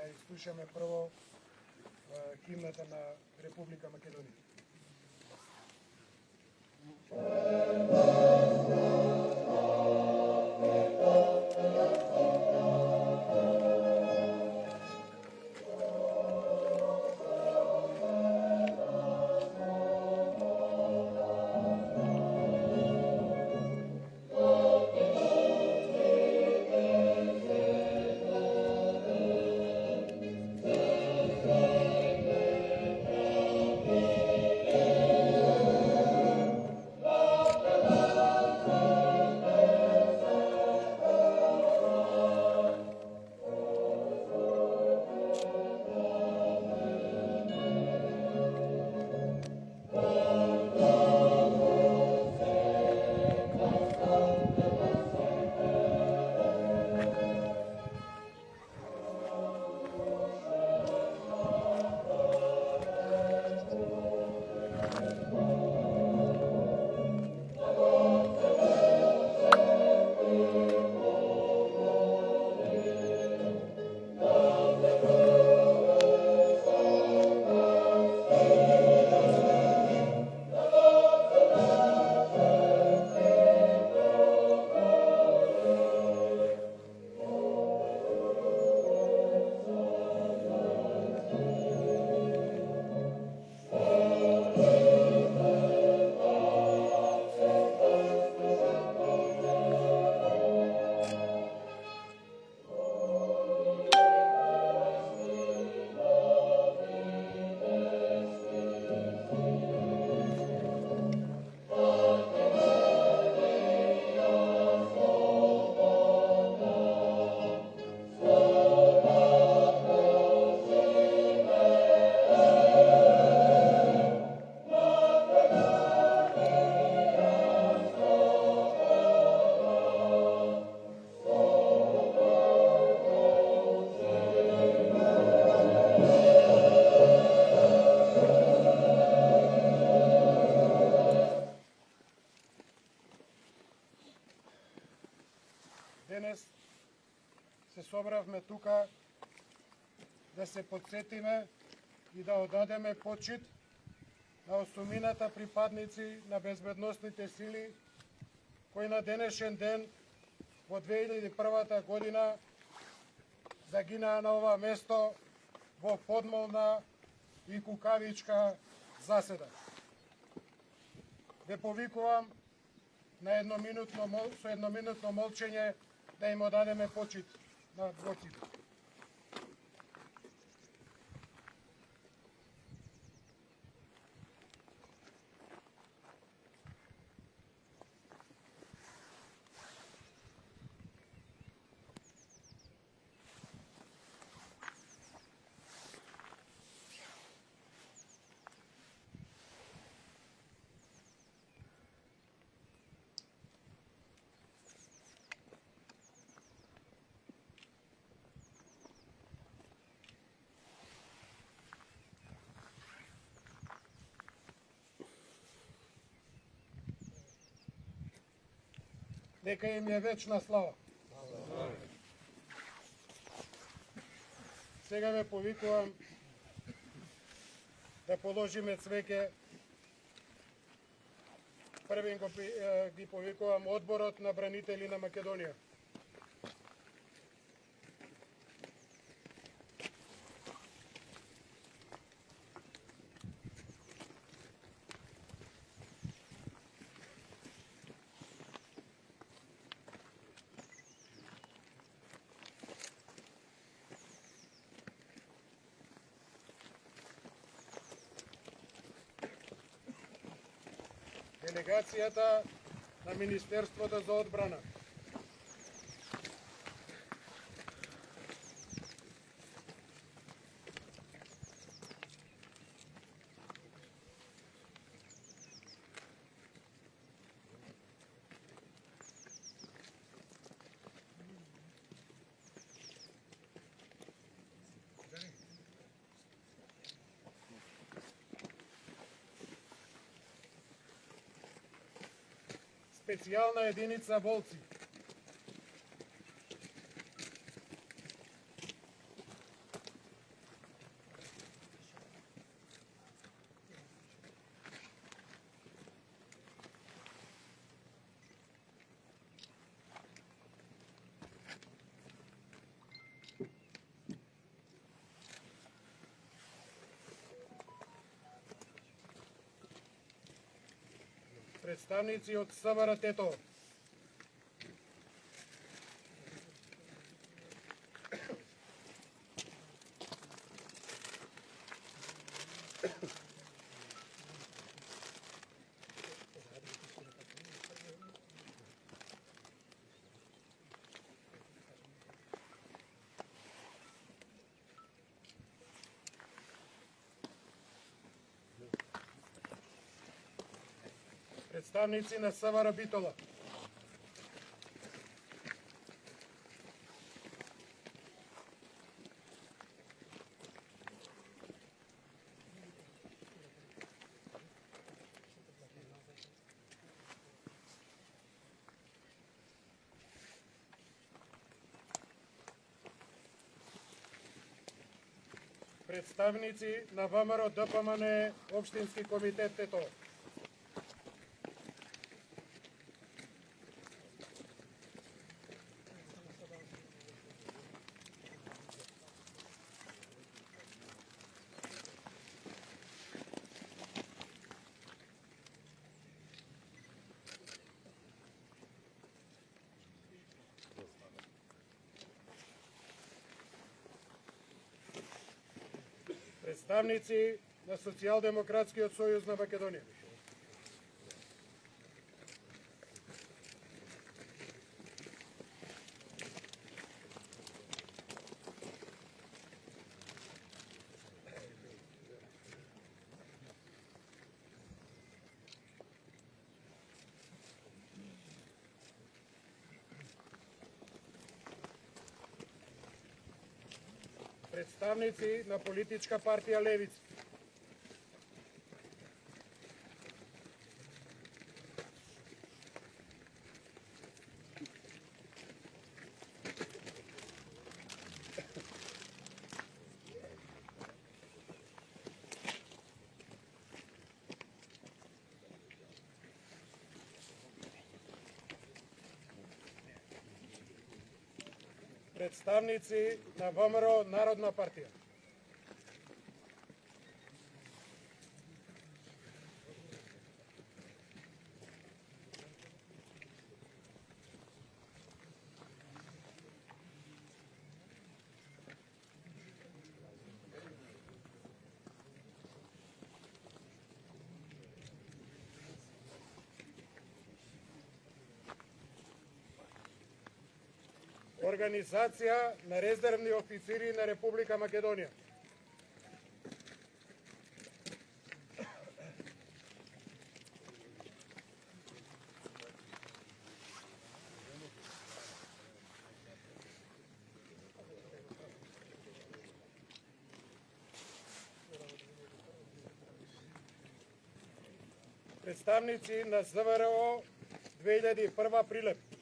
да изслушаме прво химната на Република Македонија. Денес се собравме тука да се подсетиме и да одадеме почит на осумината припадници на безбедносните сили кои на денешен ден во 2001 година загинаа на ова место во подмолна и кукавичка заседа. Ве повикувам на со едноминутно молчење да им одадеме почит на борците. Нека им е вечна слава. Сега ве повикувам да положиме цвеќе. Првин ги повикувам Одборот на бранители на Македонија. Делегацијата на Министерството за одбрана. Специјална единица Волци. Представници од СВР Тетово. Представници на СВР Битола. Представници на ВМРО ДПМН Општински комитет Тетово. Представници на Социјалдемократскиот сојуз на Македонија. Представници на политичка партија Левица. Представници на ВМРО Народна партија. Организација на резервни официри на Република Македонија. Представници на СВРО 2001 Прилеп.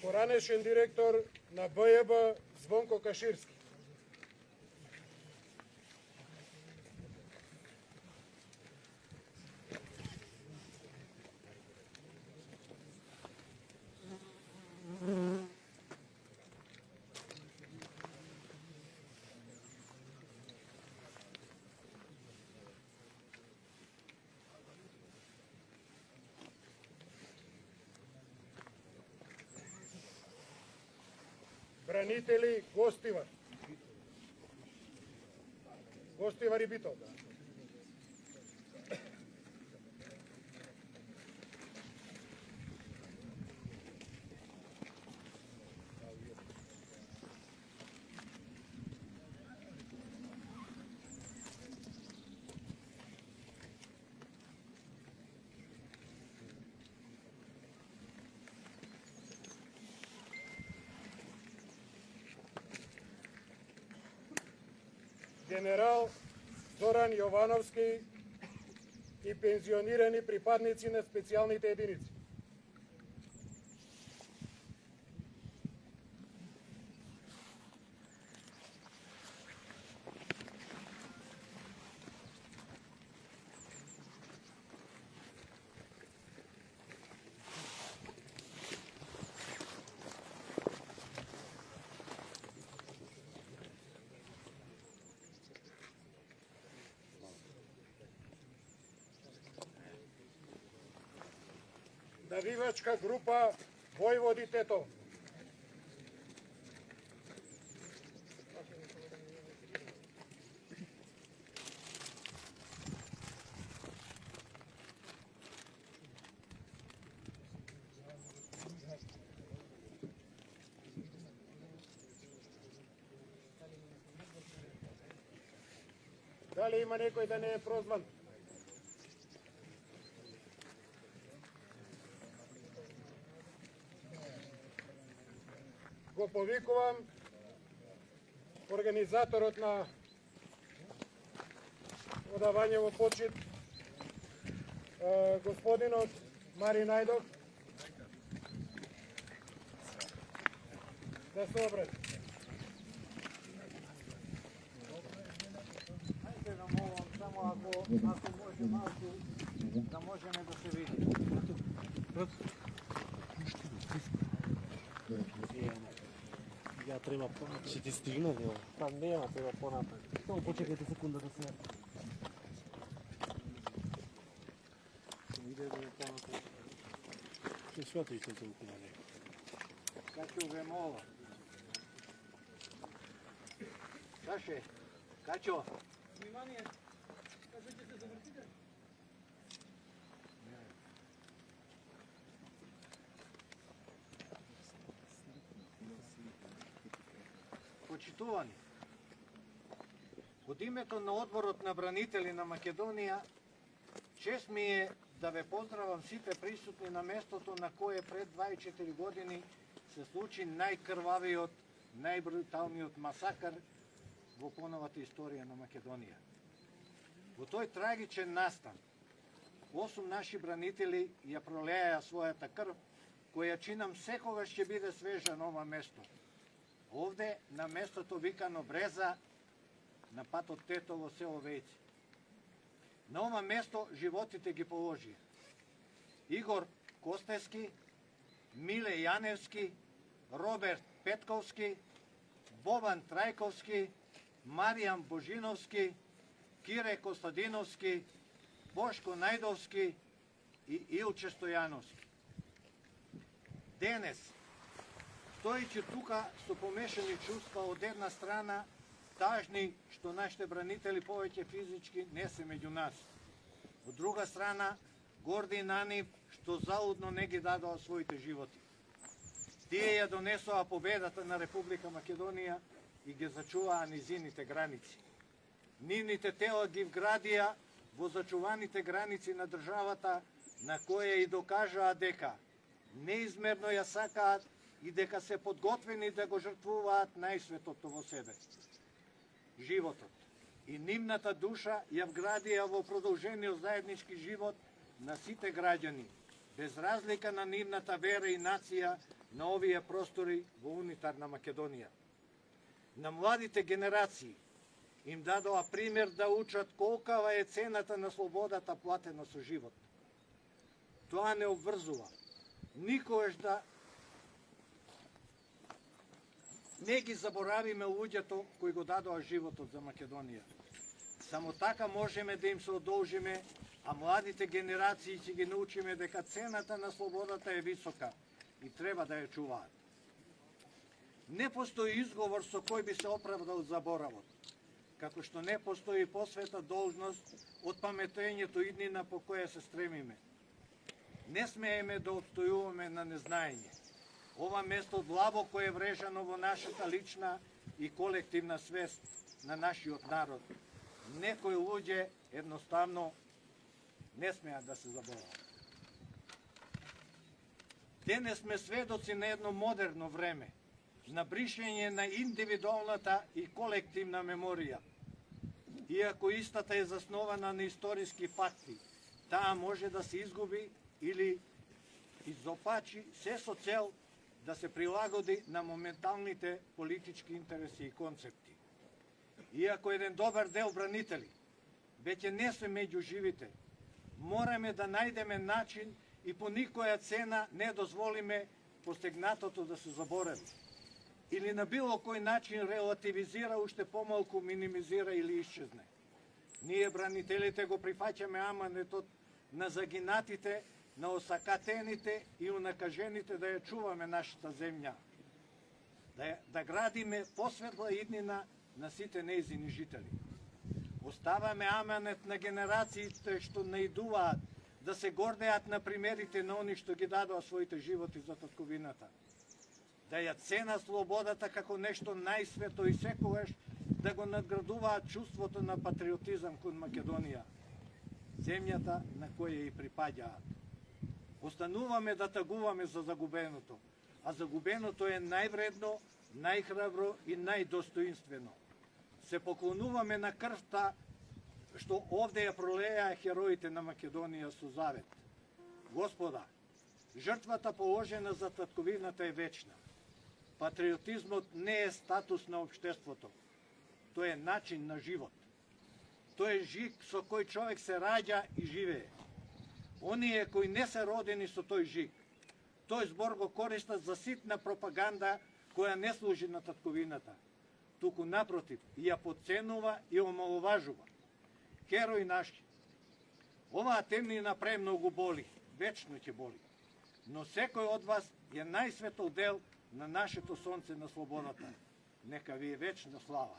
Поранешен директор на БЈБ Звонко Каширски. Бранители Гостивар. Гостивар и Битол. Генерал Зоран Јовановски и пензионирани припадници на специјалните единици. навивачка група Војводи Тето. Дали има некој да не е прозван? Го повикувам организаторот на одавање во почит, господинот Мари Најдов, да се обрати. Само ако може малку да можеме да се види. Ја треба понапред. Ќе ти стигне дело? Па нема, треба понапред. Само почекајте секунда да се... Иде да е понапред. Ќе свати што се укинале. Качо ве мола. Каше, Качо. Внимание, кажете се завртите. Почитувани, од името на Одборот на бранители на Македонија, чест ми е да ве поздравам сите присутни на местото на кое пред 24 години се случи најкрвавиот, најбруталниот масакар во поновата историја на Македонија. Во тој трагичен настан, 8 наши бранители ја пролеја својата крв, која чинам секогаш ќе биде свежа на ова место. Овде, на местото викано Бреза, на патот Тето во село Вејци. На ова место животите ги положија Игор Костески, Миле Јаневски, Роберт Петковски, Бобан Трајковски, Маријан Божиновски, Кире Костадиновски, Бошко Најдовски и Илче Стојановски. Денес, стојќи тука со помешани чувства од една страна, тажни што нашите бранители повеќе физички не се меѓу нас. Од друга страна, горди на нив што залудно не ги дадоа своите животи. Тие ја донесоа победата на Република Македонија и ги зачуваа низините граници. Нивните тела ги вградија во зачуваните граници на државата, на која и докажаа дека неизмерно ја сакаат и дека се подготвени да го жртвуваат најсветото во себе. Животот и нивната душа ја вградија во продолжениот заеднички живот на сите граѓани, без разлика на нивната вера и нација на овие простори во унитарна Македонија. На младите генерации им дадоа пример да учат колкава е цената на слободата платена со живот. Тоа не обврзува никогаш да не ги заборавиме луѓето кои го дадоа животот за Македонија. Само така можеме да им се одолжиме, а младите генерации ќе ги научиме дека цената на слободата е висока и треба да ја чуваат. Не постои изговор со кој би се оправдал заборавот, како што не постои посвета должност од паметењето иднина по која се стремиме. Не смееме да отстојуваме на незнаење. Ова место длабоко е врежано во нашата лична и колективна свест на нашиот народ. Некои луѓе едноставно не смеат да се заборават. Денес сме сведоци на едно модерно време, на бришење на индивидуалната и колективна меморија. Иако истата е заснована на историски факти, таа може да се изгуби или изопачи се со цел да се прилагоди на моменталните политички интереси и концепти. Иако еден добар дел бранители веќе не се меѓу живите, мораме да најдеме начин и по никоја цена не дозволиме постигнатото да се заборави или на било кој начин релативизира, уште помалку минимизира или исчезне. Ние бранителите го прифаќаме аманетот на загинатите на осакатените и унакажените да ја чуваме нашата земја, да градиме посветла иднина на сите нејзини жители. Оставаме аманет на генерациите што наидуваат да се гордеат на примерите на они што ги дадоа своите животи за татковината. Да ја цена слободата како нешто најсвето и секогаш да го надградуваат чувството на патриотизам кон Македонија, земјата на која и припаѓаат. Остануваме да тагуваме за загубеното, а загубеното е највредно, најхрабро и најдостоинствено. Се поклонуваме на крвта што овде ја пролеа хероите на Македонија со завет. Господа, жртвата положена за татковината е вечна. Патриотизмот не е статус на општеството, тој е начин на живот. Тој е жиг со кој човек се раѓа и живее. Оние кои не се родени со тој жиг, тој збор го користат за ситна пропаганда која не служи на татковината, туку напротив, ја подценува и омаловажува. Херои наши, оваа темнина премногу боли, вечно ќе боли, но секој од вас е најсветол дел на нашето сонце на слободата. Нека ви е вечна слава.